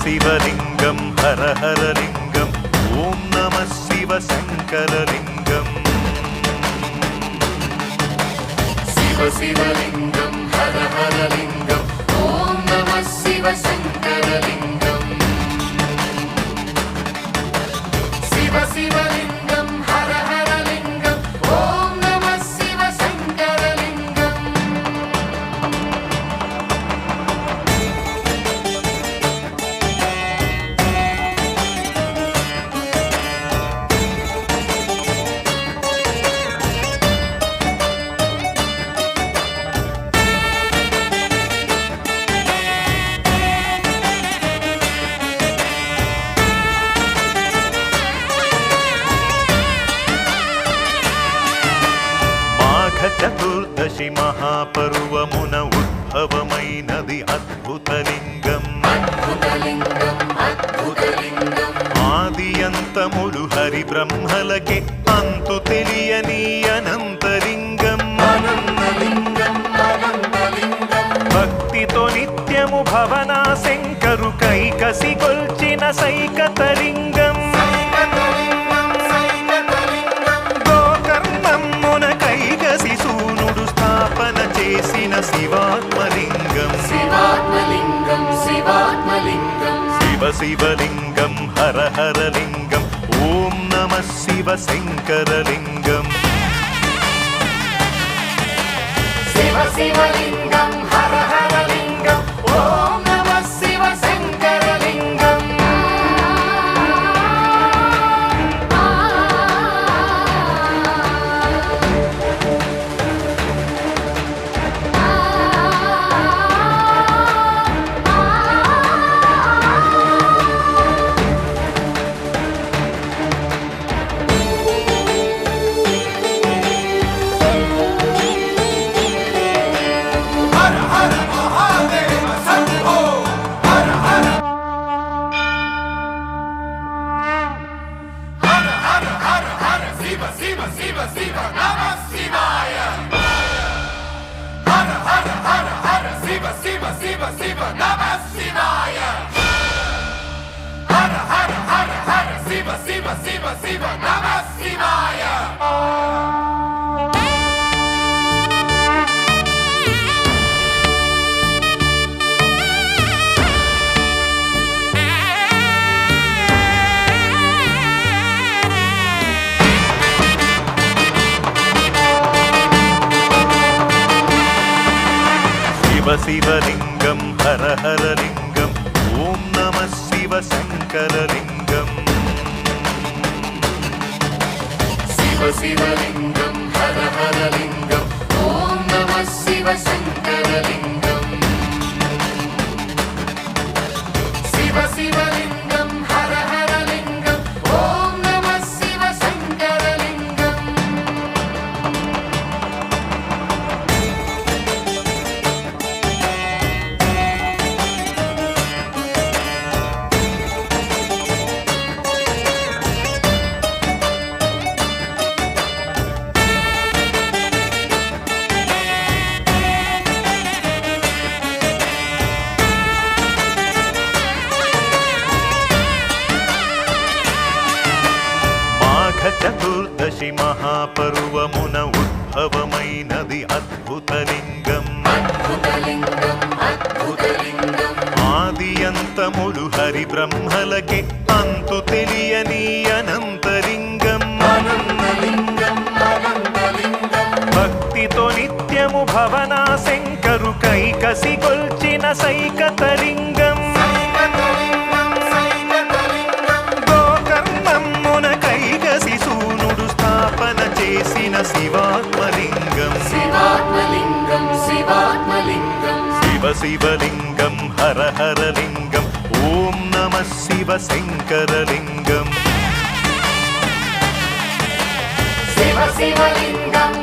शिवलिङ्गं हर हर लिङ्गं ॐ नमः शिवशङ्करलिङ्गम् शिवलिङ्गं हर हर लिङ्गं ॐ नमः शिवशङ्करलिङ्गम् शिवलिङ्गं हर हर लिङ्गं ॐ नमः शिवशङ्करलिङ्गम् చతుర్దశి మహాపర్వమున ఉద్భవమైనది అద్భుతలింగం ఆది అంతములు హరి బ్రహ్మలకే అంతు తెలియని అనంతలింగం భక్తితో నిత్యము భవనా శంకరు కైకసి కొల్చిన సైకతలింగం शिवात्मलिङ्गं शिवलिङ्गं हर हर लिङ्गं ॐ नमः शिवशङ्करलिङ्गम् शिवलिङ्गं हर हर लिङ्गं ॐ नमः शिवशङ्करलिङ्गम् शिव नमः शिवाय हर हर हर हर शिव नमः शिवाय हर हर हर हर शिव नमः शिवाय शिवलिङ्गं हर हर लिङ्गं ॐ नमः शिवशङ्करलिङ्गम् शिवलिङ्गं हर हर लिङ्गं ॐ नमः शिवशङ्करलिङ्गम् शिवलिङ्गं हर हर लिङ्गं ॐ नमः शिवशङ्करलिङ्गम् చతుర్దశి మహాపర్వమున ఉద్భవమైనది అద్భుతలింగం ఆది అంతములు హరి బ్రహ్మలకే అంతు తెలియని అనంతలింగం భక్తితో నిత్యము భవనా శంకరు కైకసి కొల్చిన సైకతలింగం शिवलिङ्गं हर हर लिङ्गं ॐ नमः शिवशङ्करलिङ्गम् शिवलिङ्गं